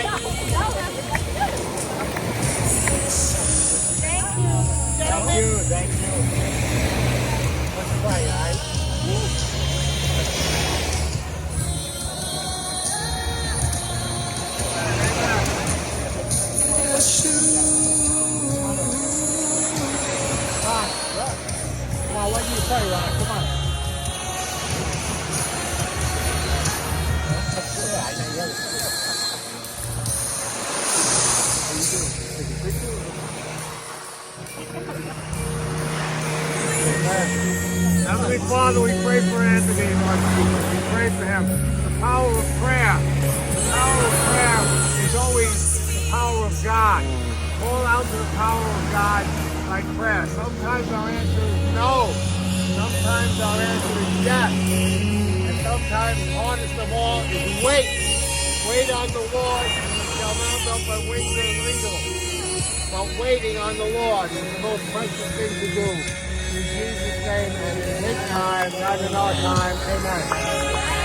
Thank you. Let's pray, guys. Come on, what do you pray, Ron? Come on. Heavenly Father, we pray for Anthony, Lord Jesus. We pray for him. The power of prayer. The power of prayer is always the power of God. Call out to the power of God like prayer. Sometimes our answer is no. Sometimes our answer is yes. And sometimes, hardest of all, is wait. Wait on the Lord, and he shall mount up on wings as eagles. But waiting on the Lord is the most precious thing to do. In Jesus' name and in his time, not in our time. Amen.